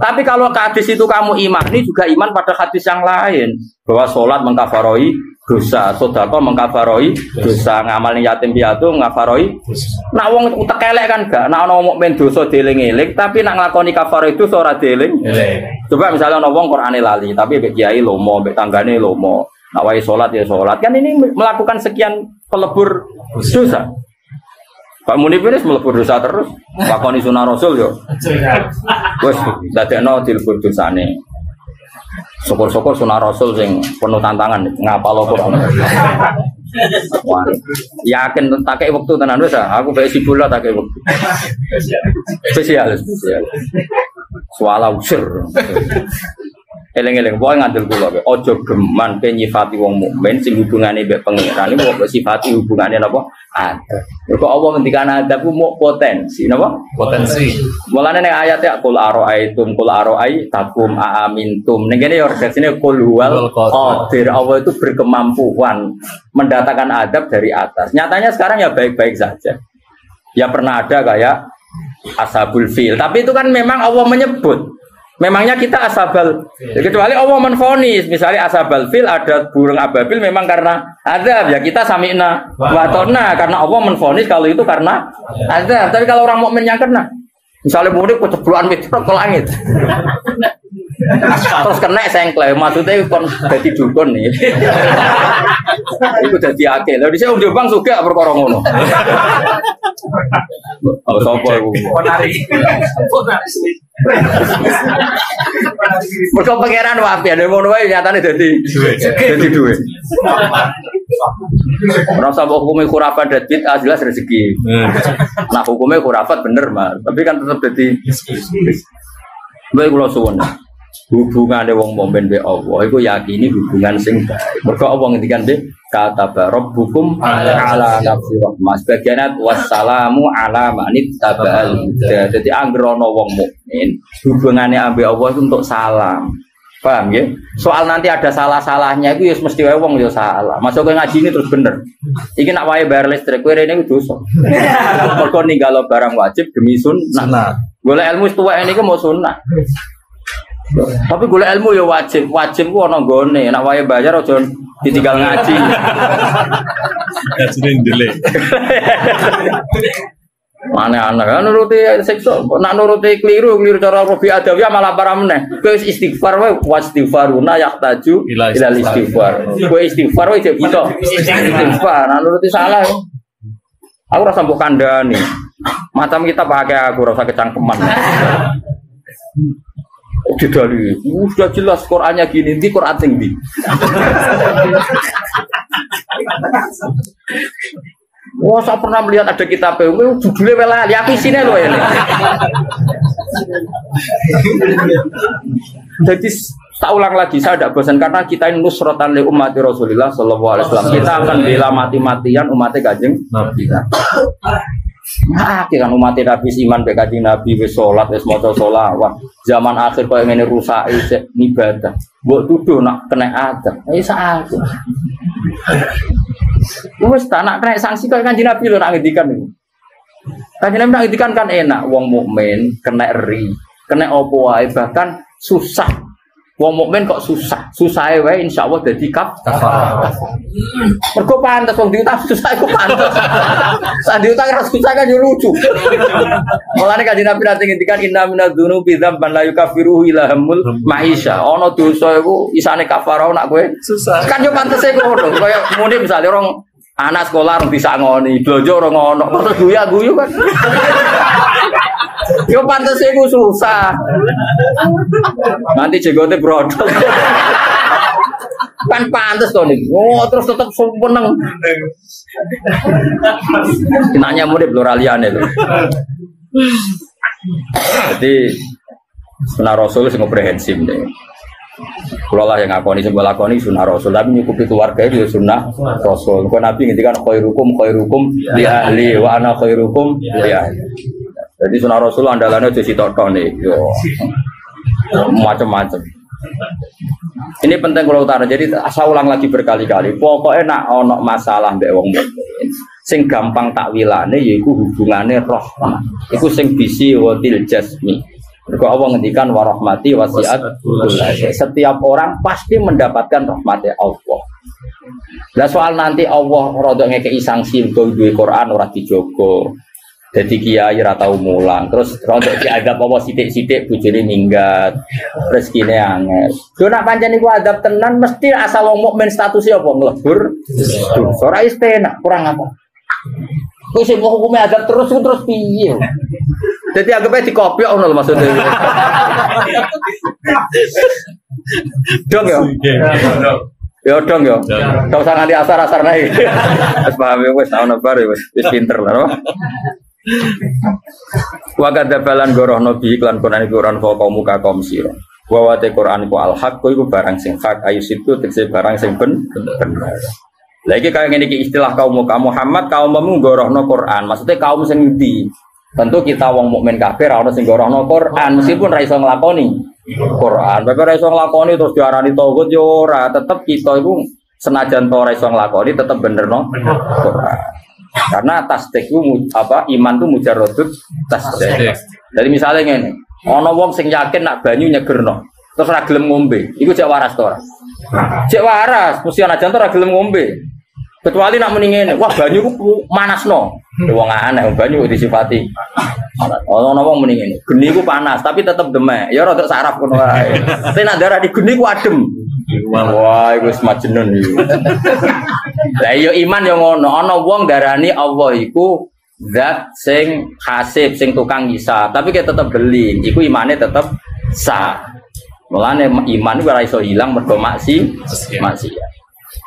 Tapi kalau ke hadis itu kamu imani juga iman pada hadis yang lain bahwa sholat mengkafaroi dosa, sedekah mengkafaroi dosa, ngamal yatim piatu mengkafaroi. Nak wong utek elek kan gak, nak ana mukmin dosa dieling-eling, tapi nak nglakoni kafaroi itu ora dieling. Coba misalnya ana wong Qur'ane lali, tapi mbek kiai lomo, mbek tanggane lomo. Nak wae sholat ya sholat. Kan ini melakukan sekian pelebur dosa. Pak Munif ini melebur dosa terus, lakoni sunah Rasul yo. Wes dadekno dilebur dosane. Syukur-syukur sunah Rasul sing penuh tantangan ngapal Quran. Wah, yakin tak kei wektu tenan wis aku bae sibula tak kei wektu. Spesial. Suala usir. Eleng-eleng wae ngandel kula wae. Aja geman nyifati wong mukmin sing hubungane mbek pangeran niku kok sifati hubungane napa? Ada. Kok Allah ngendikan ada ku mau potensi napa? Potensi. Mulane ning ayat ya qul araaitum qul araai takum aamintum. Ning kene ya redaksine qul huwal qadir. Allah itu berkemampuan mendatangkan adab dari atas. Nyatanya sekarang ya baik-baik saja. Ya pernah ada kayak ashabul fil, tapi itu kan memang Allah menyebut. Memangnya kita ashabal, kecuali Allah menfonis, misalnya ashabal fil ada burung ababil memang karena azab ya kita sami'na wa ta'na karena Allah menfonis kalau itu karena azab. Tapi kalau orang mukmin yang kena, misalnya murid keceblokan mitrok ke langit, terus kena sengklek, maksudnya kon jadi dukun nih, itu jadi akil. Lalu saya udah bang suka perkara ngono. Oh, sopo iku. Mergo pangeran wae ada ngono wae nyatane dadi duwe. Ora usah hukume khurafat dadit jelas rezeki. Nah hukume khurafat bener, Mas. Tapi kan tetap dadi bae kula suwun. Hubungane wong mukmin be Allah iku yakini hubungan sing baik. Mergo Allah ngendikan de kata rabbukum ala nafsi rahmah. Sebagian wassalamu ala manit tabal. Jadi anggere ana wong mukmin hubungane ambek Allah itu untuk salam. Paham ya? Soal nanti ada salah-salahnya itu ya mesti wae wong ya salah. Masuk ke ngaji ini terus bener. Iki nak wae bayar listrik kowe rene iku dosa. Mergo ninggalo barang wajib demi sunnah. Golek ilmu tuwek niku mau sunnah. Tapi golek ilmu ya wajib ku ana nggone, nek wae bayar aja ditinggal ngaji. Ngajine ndelek. Mana anak kan nuruti sekso, nak nuruti keliru cara Robi Adawiyah malah parah meneh. Kowe istighfar wae wastighfaruna yahtaju ila istighfar. Kowe istighfar wae jek bisa. Istighfar, nak nuruti salah. Aku rasa mbok kandhani. Macam kita pakai aku rasa kecangkeman. Didali, sudah jelas Qurannya gini, di Quran tinggi. Wah, saya pernah melihat ada kitab judulnya welali, aku isinya loh ini. Jadi tak ulang lagi, saya tidak bosan karena kita ini nusratan li ummati Rasulullah sallallahu alaihi wasallam. Kita akan bela mati-matian umatnya Kanjeng Nabi. Nah, kan umat Nabi iman be Kanjeng Nabi wis salat wis maca selawat. Zaman akhir koyo ngene rusak ibadah. Mbok tuduh nak kena adab. Wis sakit. Wis tak nak kena sanksi koyo Kanjeng Nabi lho nak ngendikan niku. Kanjeng Nabi nak ngendikan kan enak wong mukmin kena eri, kena opo wae bahkan susah. Wong mukmin kok susah. Susahe wae insyaallah dadi kafarah. Mergo pantes wong diutang susah iku pantes. Sak diutang ra susah kan yo lucu. Mulane Kanjeng Nabi nate ngendikan inna minadz-dzunubi dzamban la yukaffiruhu illa hamul maisha. Ana dosa iku isane kafarah nak kowe susah. Kan yo pantese ngono. Kaya muni misale orang anak sekolah orang bisa ngoni, blojo orang ngono, terus guyu kan. Yo pantes iku susah. Nanti jenggote brodol. Kan pantes to nih. Oh, terus tetap seneng. Nanya murid pluraliane lho. Jadi sunnah Rasul sing komprehensif deh. Kalau lah yang ngakoni sebuah lakoni sunnah Rasul, tapi nyukupi keluarga itu sunnah Rasul. Kalau Nabi ngintikan khairukum li ahli wa ana khairukum li ahli. Jadi sunnah Rasul andalannya jadi sitok nih, macam-macam. Ini penting kalau utara. Jadi saya ulang lagi berkali-kali. Pokoknya nak ono masalah mbek wong mukmin, sing gampang takwilane yaiku hubungane rahmah. Iku sing bisi watil jasmi. Mergo Allah ngendikan warahmati wasiat. Setiap orang pasti mendapatkan rahmatnya Allah. Lah soal nanti Allah rada ngekeki sanksi duwe Quran ora dijogo. Jadi kiai ora tau mulang, terus rada diadab apa sithik-sithik bojone minggat. Rezekine angel. Yo nak pancen iku adab tenan mesti asal wong mukmin statusnya apa nglebur. Ora istenak, kurang apa. Kok sing hukume adab terus piye? Jadi anggapnya dikopi ono maksudnya. Dong ya. Ya dong ya. Enggak usah nganti asar-asar naik. Wis paham wis ana bar wis pinter lah. Wa kadzabalan gorohno bi iklan Quran Quran muka kaum sira. Wa te Quran ku al-haq iku barang sing hak ayu situ tegese barang sing bener. Lagi kaya ngene iki istilah kaum Muhammad kaummu gorohno Quran. Maksudnya kaum sing ndi? Tentu kita wong mukmin kafir ora ono sing gorohno Quran meskipun ra iso nglakoni Quran. Tapi ora iso nglakoni terus diarani tauhid yo ora, tetep kita iku senajan to ora iso nglakoni tetep benerno Quran. Karena tasdik itu apa iman itu mujarradut tasdik. Jadi misalnya ngene, ana wong sing yakin nak banyu nyegerno, terus ora gelem ngombe, iku cek waras to ora? Cek waras, mesti ana jan ora gelem ngombe. Kecuali nak muni ngene, wah banyu ku manasno. Wong aneh banyu disifati. Ana wong muni ngene, geni ku panas tapi tetep demek. Ya rada saraf ngono wae. Tapi nak darah di geni ku adem. Wah, iku wis majnun iki. Lah iya iman yo ngono, ana wong darani Allah iku zat sing hasib, sing tukang hisab, tapi kita tetep beli. Iku imane tetep sah. Mulane iman iku ora iso ilang mergo maksiat.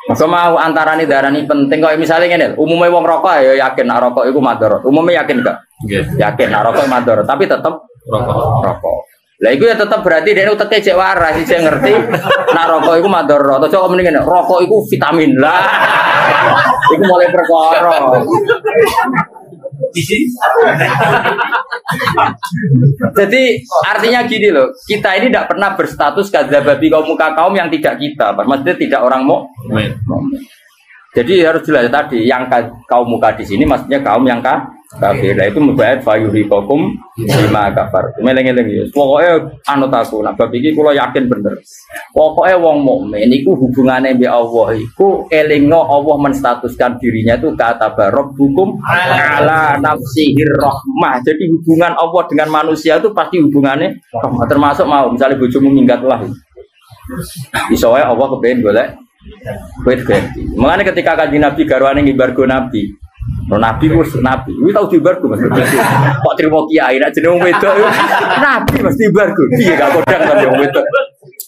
Maka mau antarane darani penting kok misalnya ngene, umumnya wong rokok ya yakin nak rokok iku madharat. Umumnya yakin enggak? Yakin nak rokok madharat, tapi tetep rokok. Lah iku ya tetep berarti dhekne uteke cek waras, cek ngerti nak rokok iku madharat. Aja kok mending ngene, rokok iku vitamin lah. Iku mulai perkara. Jadi artinya gini loh, kita ini tidak pernah berstatus kadzababi kaum yang tidak kita, maksudnya tidak orang mukmin. Jadi harus jelas tadi yang kaum muka di sini maksudnya kaum yang kafir. Itu mubahat fayuriqakum bima kafar. Meleng-eleng ya. Pokoke anut aku nak bab iki kula yakin bener. Pokoke wong mukmin iku hubungane mbek Allah iku elingno Allah menstatuskan dirinya itu kata rabbukum ala nafsihir rahmah. Jadi hubungan Allah dengan manusia itu pasti hubungannya rahmah. Termasuk mau misalnya bojomu minggat lah. Iso wae Allah kepengin golek ganti. Mengenai ketika kaji Nabi garwane ngibargo Nabi, Nabi Nabi, ini tahu dibargo mas. Kok terima kiai, nak jeneng wedok, Nabi mesti dibargo. Dia gak kodang kan yang wedok.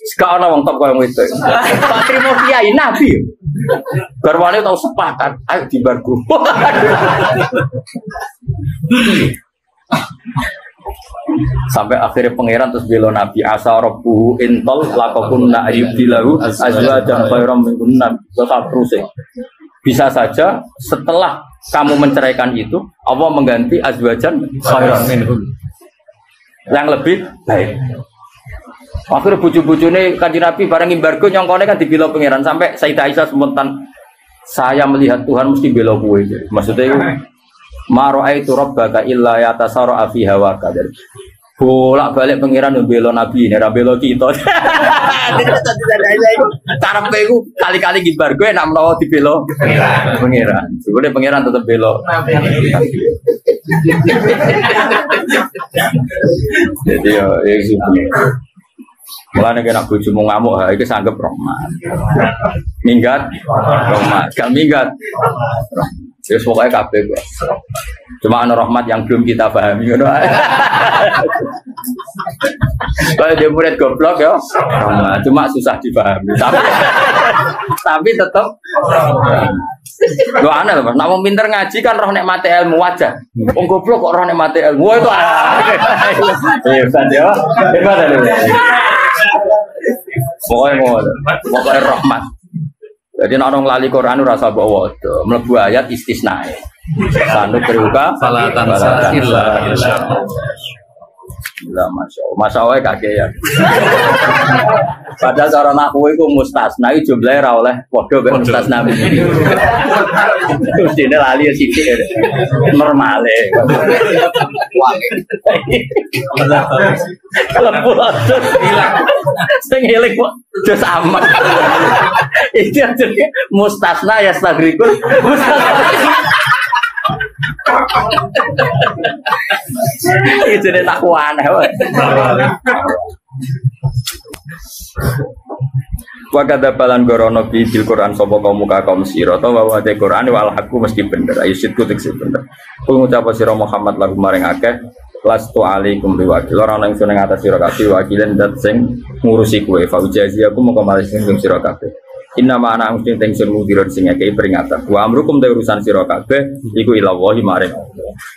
Sekarang orang top yang wedok. Kok terima kiai Nabi, garwane tahu sepakat, ayo dibargo. Sampai akhirnya pangeran terus bela Nabi asa rabbuhu intol laqakunna ayyubilahu azwajan khairam minkunna terus bisa saja setelah kamu menceraikan itu Allah mengganti azwajan khairam minhun yang lebih baik. Akhirnya bucu-bucune kanjeng Nabi bareng embargo nyongkone kan dibela pangeran sampai Sayyidah Aisyah spontan saya melihat Tuhan mesti bela kowe. Maksudnya itu maro'aitu rabbaka illa yatasara fi hawaka. Bolak-balik pangeran bela Nabi ini, bela kita. Cara iku kali-kali gibar gue nak menawa dibela pangeran. Sebenarnya pangeran tetap bela. Jadi ya mulane kena bojomu ngamuk ha iki sanggep rahmat. Minggat rahmat, gak minggat. Ya pokoknya kabeh kok. Cuma ana rahmat yang belum kita pahami ngono. Kalau dia murid goblok ya, cuma susah dipahami. Tapi tapi tetap lo aneh loh mas. Nak mau pinter ngaji kan roh nikmati ilmu wajah. Wong goblok kok roh nikmati ilmu itu. Hebat ya. Hebat ya. Pokoknya rahmat. Jadi orang lali Quran rasa bawa melebu ayat istisna. Sanu beruka fala tansa illa lah masya Allah kakek ya. Padahal cara naku itu mustasna itu jumlahnya ra oleh podo be mustasna ini. Terus ini lali sithik normal e. Kalau pulang hilang. Sing eling kok jos amat. Itu jenenge mustasna ya stagrikul. Itu dia tak aneh. Wakada balan gorono bil Quran sopo kaum muka kaum siro atau bahwa te Quran wal hakku mesti bener ayo sitku tekse bener. Kul ngucap sira Muhammad lagu maring akeh lastu alaikum biwakil ora ana ing seneng atas sira kabeh wakilen dat sing ngurusi kowe fa ujazi aku moko malah sing sira kabeh. Inna ma'ana mesti tension mudirun sing akeh peringatan. Wa amrukum te urusan sira kabeh iku ila wahi maring.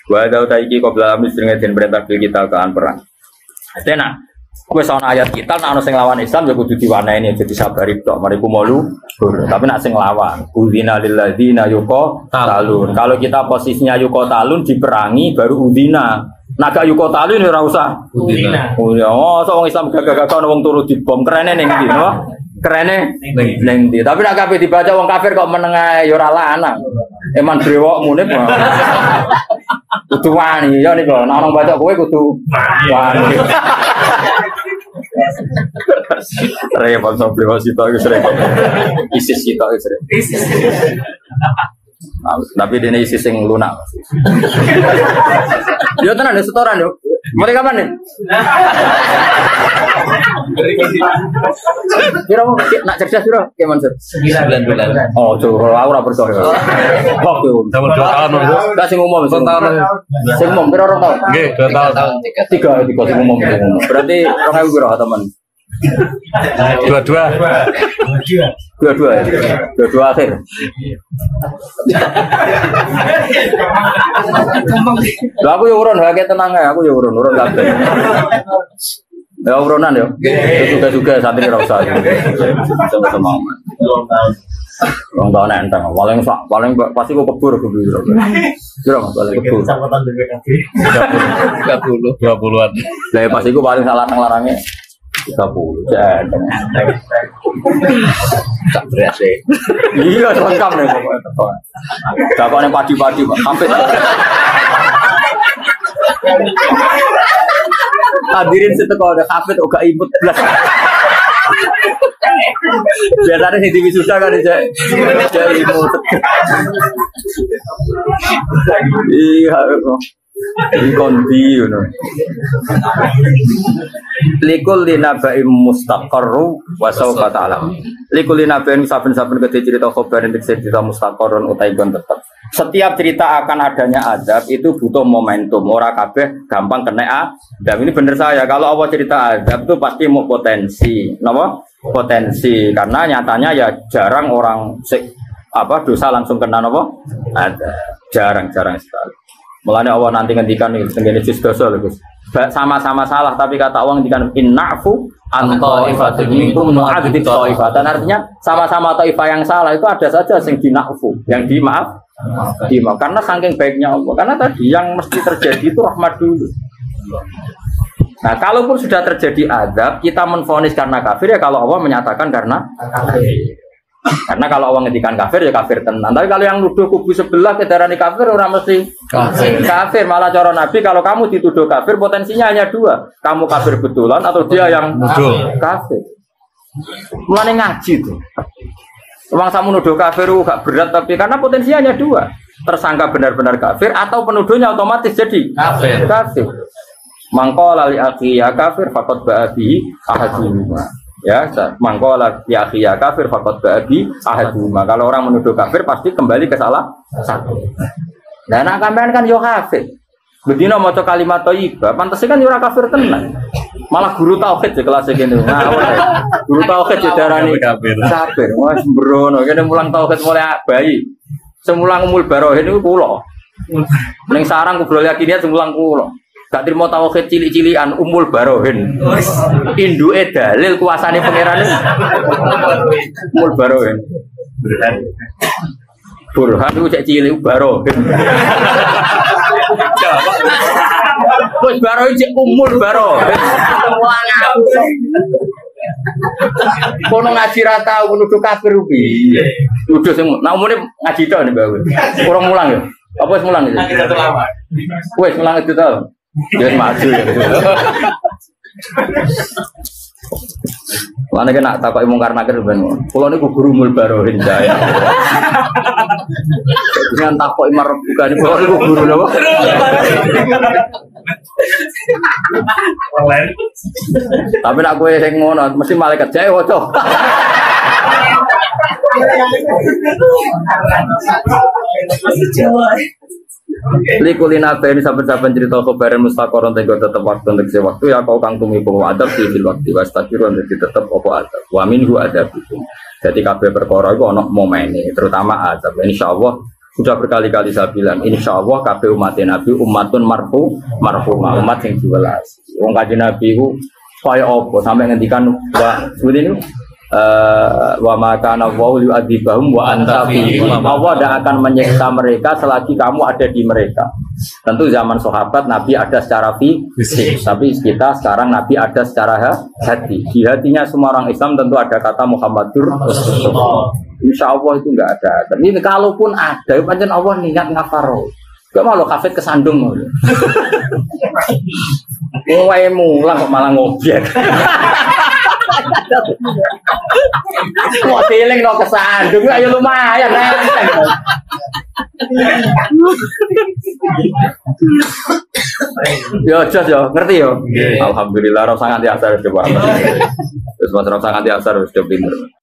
Wa ta iki qabla amri sing den perintah kita kan perang. Atena kowe ana ayat kita nek ana sing lawan Islam ya kudu diwaneni jadi sabari tok mariku malu. Tapi nek sing lawan udina lil ladzina yuqatalun. Kalau kita posisinya yuqatalun diperangi baru udina. Naga yuqatalun ora usah udina. Oh, wong Islam gagah-gagah wong turu dibom kerene ning ndi, no? Kerene ning ndi. Tapi nek kabeh dibaca wong kafir kok meneng ae ya ora lanang. Eman brewok mune. Kudu wani ya niku. Nek orang baca kowe kudu wani. Repot so brewok sito wis repot. Isis sito wis repot. Tapi dene isis sing lunak. Yo tenan ya setoran yo. Mulai kapan nih? Kira nak cerdas kira gimana sih? 9 bulan. Oh, curang aku ora percaya. Waktu. Sama 2 tahun. Enggak sing umum. 2 tahun. Sing umum kira 2 tahun. Nggih, 2 tahun. 3 sing umum. Berarti 2000 kira teman. 22 ya? 22 akhir. Lah aku yo urun wae tenang ae, aku yo urun kabeh. Ya urunan yo. Juga santri ora usah. Sama-sama. Wong tahun enteng, paling pasti kok kebur. Kira Mas paling kebur. Catatan BPKB 20-an. Lah pasti ku paling salah nang larange 30. Tak beres e. Iya, lengkap nih pokoknya. Dakone padi-padi, Pak. Sampai hadirin seteko ada kafe kok gak imut blas. Biasanya sing diwisuda kan aja imut. Iya, ini kondi, likul linabaim mustaqarru wasaufa ta'lam. Likul linabaim saben-saben gede cerita khobar untuk cerita mustaqarrun utai gon tetap. Setiap cerita akan adanya azab itu butuh momentum. Ora kabeh gampang kena azab. Ini bener saya. Kalau Allah cerita azab itu pasti mau potensi, napa? Potensi. Karena nyatanya ya jarang orang dosa langsung kena napa? Ada. Jarang sekali. Mulanya Allah nanti ngendikan nih tenggene juz dosa lho Gus. Sama-sama salah tapi kata Allah ngendikan innafu antaifatun minkum nu'adzib taifatan. Artinya sama-sama taifah yang salah itu ada saja yang dinafu, yang dimaaf. Karena saking baiknya Allah. Karena tadi yang mesti terjadi itu rahmat dulu. Nah, kalaupun sudah terjadi azab, kita menvonis karena kafir ya kalau Allah menyatakan karena kafir. Karena kalau Allah ngedikan kafir ya kafir tenan. Tapi kalau yang nuduh kubu sebelah kedarani kafir orang mesti kafir. Malah cara Nabi kalau kamu dituduh kafir potensinya hanya 2. Kamu kafir betulan atau dia yang nuduh kafir. Mulane ngaji tuh. Uang samu nuduh kafir gak berat tapi karena potensinya hanya 2. Tersangka benar-benar kafir atau penuduhnya otomatis jadi kafir. Mangqala li akhi ya kafir faqad ba'abi ahaduma. Ya, mangkola ya kafir fakot babi ahaduma. Kalau orang menuduh kafir pasti kembali ke salah satu. Dan nak kampean kan yo kafir. Bedino maca kalimat thayyibah, pantese kan ora kafir tenan. Malah guru tauhid di kelas kene. Guru tauhid didarani kafir. Wah sembrono, kene mulang tauhid mulai bayi. Semulang umul barohin niku kula. Ning sarang kubrol yakinnya semulang kula. Gak terima tauhid cilik-cilikan umul barohin. Induke dalil kuasane pangeran umul barohin. Burhan itu cek cilik barohin. Wes barohin cek umul barohin. Kono ngaji ra tau nuduh kafir piye. Nuduh sing nak umune ngaji tok nek bae. Kurang mulang ya. Apa wis mulang iki? Wes mulang itu tau. Ya maju ya. Mana kena takoki mungkar nakir ben. Kula niku guru mul barohin saya. Dengan takoki marep bukan kula niku guru lho. Tapi nak kowe sing ngono mesti malaikat jae waca. Likulina ini saben-saben cerita kabaran mustaqoron tenggo tetep waktu untuk waktu ya kau kang tumi bahwa adab di waktu wastakiron jadi tetep opo adab wa minhu adab itu. Jadi kabeh perkara iku ana momene terutama adab. Insyaallah sudah berkali-kali saya bilang insyaallah kabeh umat Nabi umatun marhumah umat sing diwelas. Wong kanjeng Nabi ku kaya apa sampai ngendikan wa seperti ini wa makana wa yu'adzibahum wa anta fihim. Allah tidak akan menyiksa mereka selagi kamu ada di mereka. Tentu zaman sahabat Nabi ada secara fisik, tapi kita sekarang Nabi ada secara hati. Di hatinya semua orang Islam tentu ada kata Muhammadur Rasulullah. Insya Allah itu enggak ada. Dan ini kalaupun ada, pancen Allah niat ngafaro. Gak mau lo kafir kesandung mau. Wae mulang kok malah ngobjek. Wah, feeling no kesandung, ayo lumayan Yo, jos yo, ngerti yo. Alhamdulillah, rasa nganti asar coba. Terus mas rasa nganti asar sudah pinter.